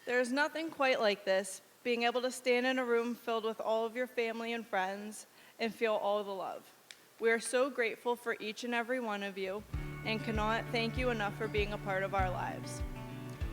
There's nothing quite like this, being able to stand in a room filled with all of your family and friends and feel all the love. We are so grateful for each and every one of you and cannot thank you enough for being a part of our lives.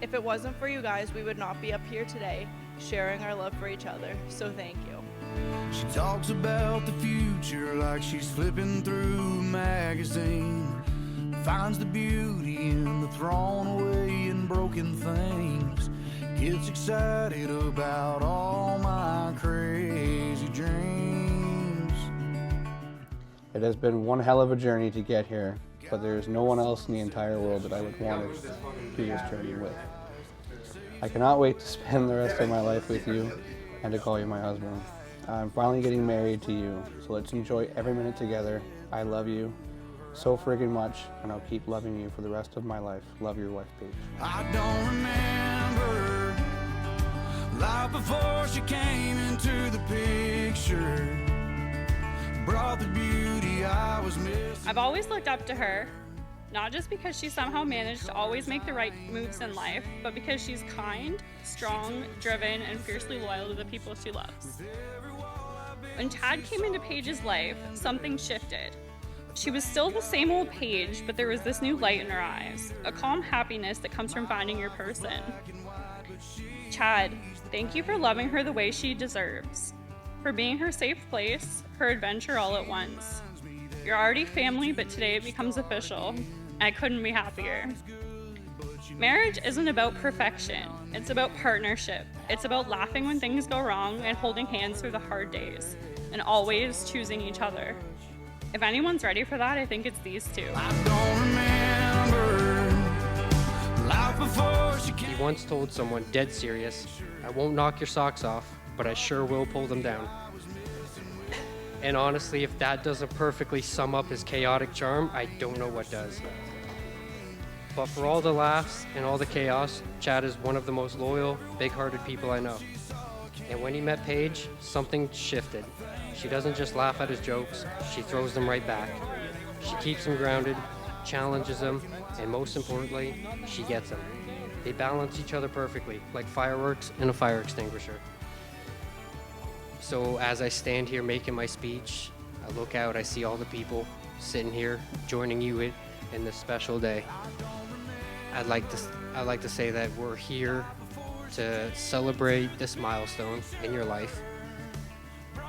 If it wasn't for you guys, we would not be up here today sharing our love for each other, so thank you. She talks about the future like she's flipping through a magazine. Finds the beauty in the thrown away and broken things. Gets excited about all my crazy dreams. It has been one hell of a journey to get here, but there's no one else in the entire world that I would want to do this journey with. I cannot wait to spend the rest of my life with you and to call you my husband. I'm finally getting married to you, so let's enjoy every minute together. I love you so friggin' much, and I'll keep loving you for the rest of my life. Love, your wife, Paige. I don't remember life before she came into the picture. Brought the beauty I was missing. I've always looked up to her, not just because she somehow managed to always make the right moves in life, but because she's kind, strong, driven, and fiercely loyal to the people she loves. When Chad came into Paige's life, something shifted. She was still the same old Paige, but there was this new light in her eyes, a calm happiness that comes from finding your person. Chad, thank you for loving her the way she deserves, for being her safe place, her adventure all at once. You're already family, but today it becomes official. I couldn't be happier. Marriage isn't about perfection. It's about partnership. It's about laughing when things go wrong and holding hands through the hard days, and always choosing each other. If anyone's ready for that, I think it's these two. I don't remember life before she came. He once told someone dead serious, "I won't knock your socks off, but I sure will pull them down." And honestly, if that doesn't perfectly sum up his chaotic charm, I don't know what does. But for all the laughs and all the chaos, Chad is one of the most loyal, big-hearted people I know. And when he met Paige, something shifted. She doesn't just laugh at his jokes, she throws them right back. She keeps him grounded, challenges him, and most importantly, she gets him. They balance each other perfectly, like fireworks and a fire extinguisher. So as I stand here making my speech, I look out, I see all the people sitting here joining you in this special day. I'd like to say that we're here to celebrate this milestone in your life.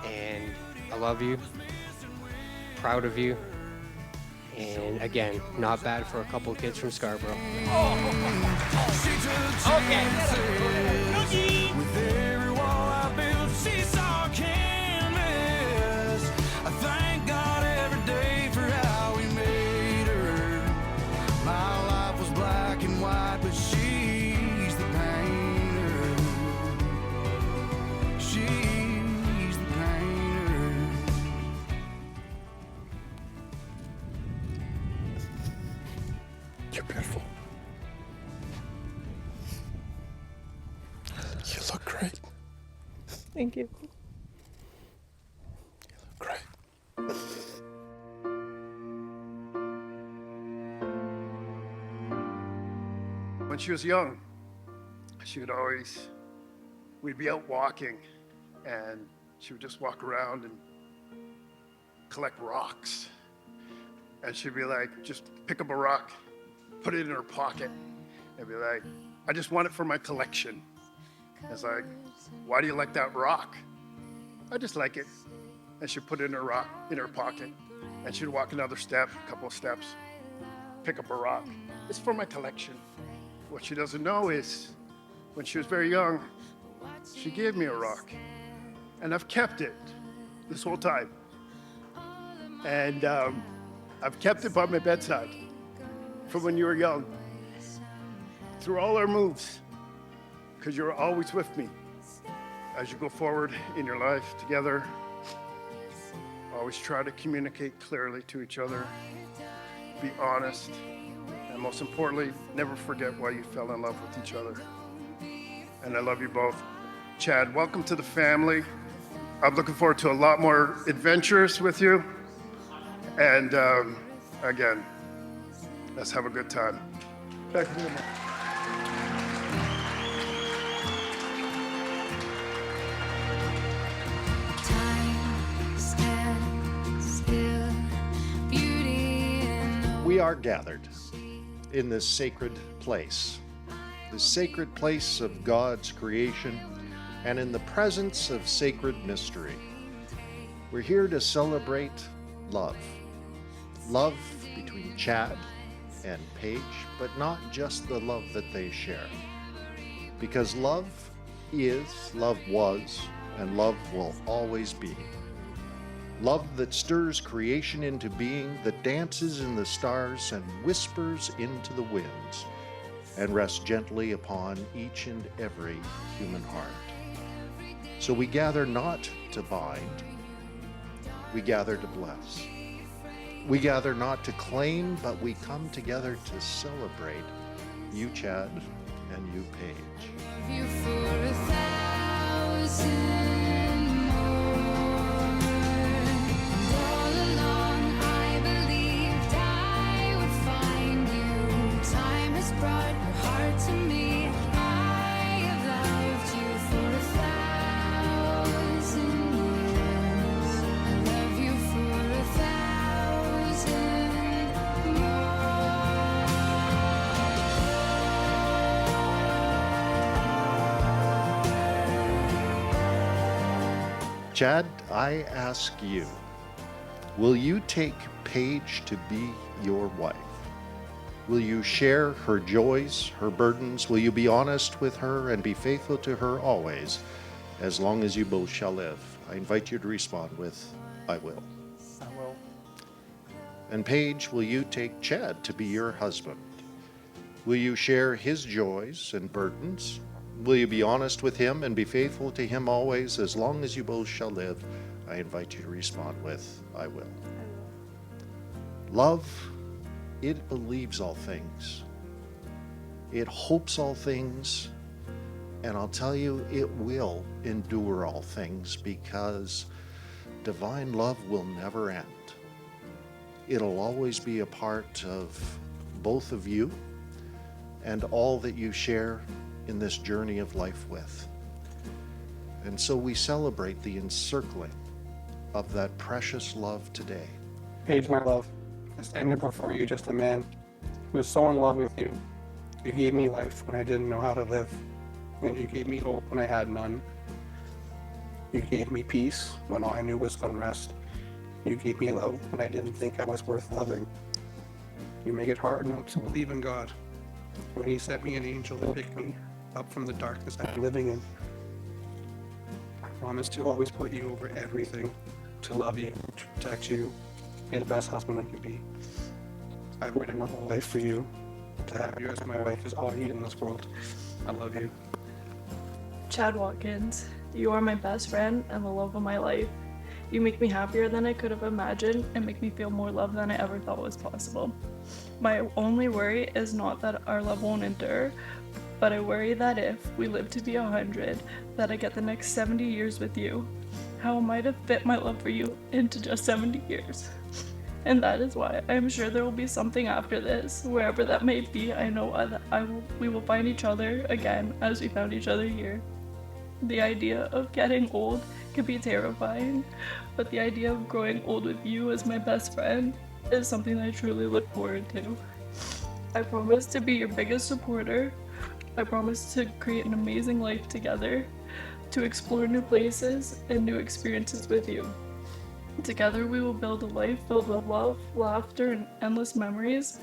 And I love you, proud of you, and again, not bad for a couple of kids from Scarborough. With every wall I built, she saw canvas. I thank God every day for how He made her. My life was black and white, but she's the painter. She's the painter. You're beautiful. You look great. Thank you. You look great. When she was young, we'd be out walking, and she would just walk around and collect rocks. And she'd be like, just pick up a rock, put it in her pocket, and be like, I just want it for my collection. It's like, why do you like that rock? I just like it. And she'd put it in her pocket, and she'd walk another step, a couple of steps, pick up a rock. It's for my collection. What she doesn't know is, when she was very young, she gave me a rock, and I've kept it this whole time. And I've kept it by my bedside from when you were young, through all our moves, because you're always with me. As you go forward in your life together, always try to communicate clearly to each other, be honest, and most importantly, never forget why you fell in love with each other. And I love you both. Chad, welcome to the family. I'm looking forward to a lot more adventures with you. And again, let's have a good time. Back to you. We are gathered in this sacred place of God's creation, and in the presence of sacred mystery. We're here to celebrate love. Love between Chad and Paige, but not just the love that they share. Because love is, love was, and love will always be. Love that stirs creation into being, that dances in the stars and whispers into the winds, and rests gently upon each and every human heart. So we gather not to bind, we gather to bless. We gather not to claim, but we come together to celebrate you, Chad, and you, Paige. Love you for 1,000 more. And all along I believed I would find you. Time has brought your heart to me. I have loved you for 1,000 years. I love you for 1,000 more. Chad, I ask you, will you take Paige to be your wife? Will you share her joys, her burdens? Will you be honest with her and be faithful to her always, as long as you both shall live? I invite you to respond with, I will. I will. And Paige, will you take Chad to be your husband? Will you share his joys and burdens? Will you be honest with him and be faithful to him always, as long as you both shall live? I invite you to respond with, I will. Love, it believes all things. It hopes all things. And I'll tell you, it will endure all things, because divine love will never end. It'll always be a part of both of you and all that you share in this journey of life with. And so we celebrate the encircling of that precious love today. Paige, my love, I stand here before you just a man who is so in love with you. You gave me life when I didn't know how to live, and you gave me hope when I had none. You gave me peace when all I knew was unrest. You gave me love when I didn't think I was worth loving. You make it hard not to believe in God, when He sent me an angel to pick me up from the darkness I've been living in. I promise to always put you over everything, to love you, to protect you, be the best husband I can be. I've waited my whole life for you. To have you as my wife is all I need in this world. I love you. Chad Watkins, you are my best friend and the love of my life. You make me happier than I could have imagined and make me feel more love than I ever thought was possible. My only worry is not that our love won't endure, but I worry that if we live to be 100, that I get the next 70 years with you. How am I to fit my love for you into just 70 years? And that is why I am sure there will be something after this. Wherever that may be, I know that we will find each other again as we found each other here. The idea of getting old can be terrifying, but the idea of growing old with you as my best friend is something I truly look forward to. I promise to be your biggest supporter. I promise to create an amazing life together, to explore new places and new experiences with you. Together we will build a life filled with love, laughter, and endless memories,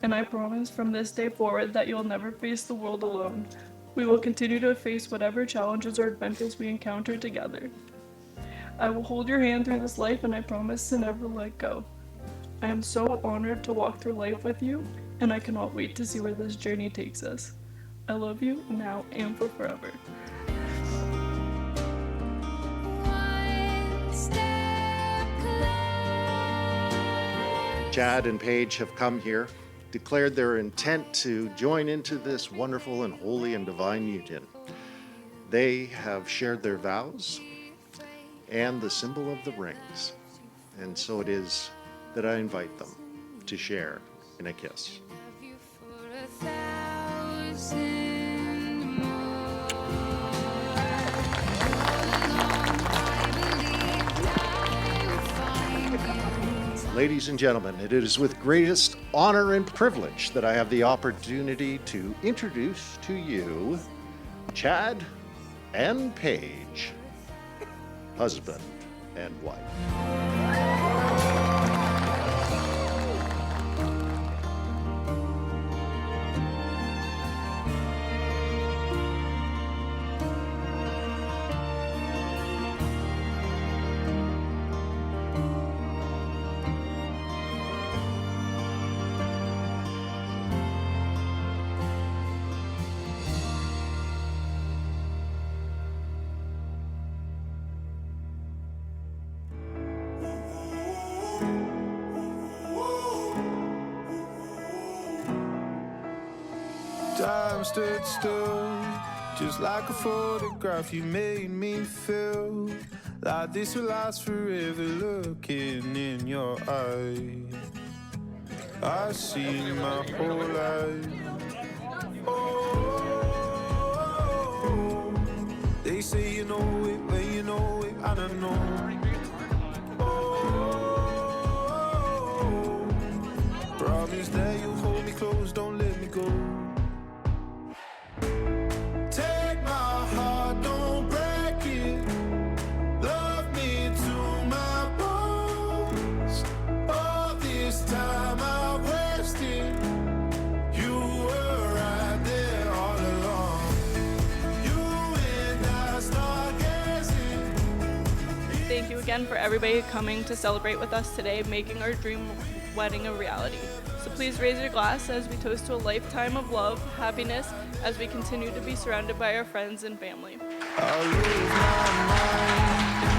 and I promise from this day forward that you'll never face the world alone. We will continue to face whatever challenges or adventures we encounter together. I will hold your hand through this life, and I promise to never let go. I am so honored to walk through life with you, and I cannot wait to see where this journey takes us. I love you now and for forever. Chad and Paige have come here, declared their intent to join into this wonderful and holy and divine union. They have shared their vows and the symbol of the rings. And so it is that I invite them to share in a kiss. Ladies and gentlemen, it is with greatest honor and privilege that I have the opportunity to introduce to you Chad and Paige, husband and wife. Time stood still, just like a photograph. You made me feel like this will last forever. Looking in your eyes, I see my whole life. Oh, they say you know it when you know it. I don't know. Oh, promise that you'll hold me close, don't let me go. Take my heart, don't break it. Love me to my bones. All this time I wasted. You were right there all along. You and I stargazing. Thank you again for everybody coming to celebrate with us today, making our dream wedding a reality. So please raise your glass as we toast to a lifetime of love, happiness, as we continue to be surrounded by our friends and family. I lose my mind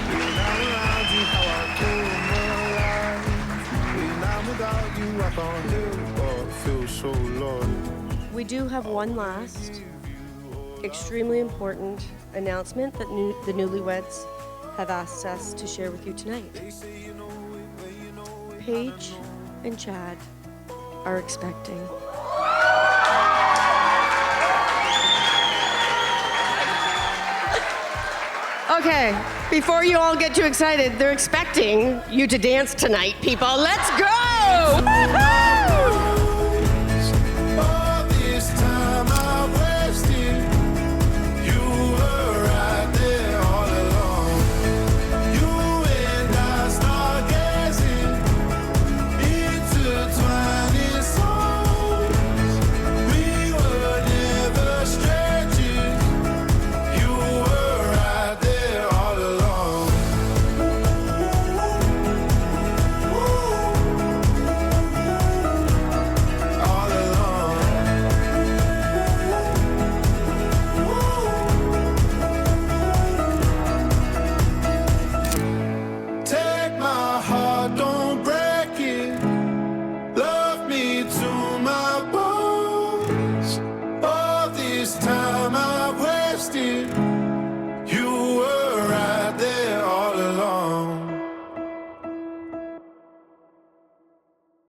when I'm around you. How I come alive when I'm without you. I can't help but feel so lost. We do have one last extremely important announcement that the newlyweds have asked us to share with you tonight. Paige and Chad are expecting. Okay, before you all get too excited, they're expecting you to dance tonight, people. Let's go!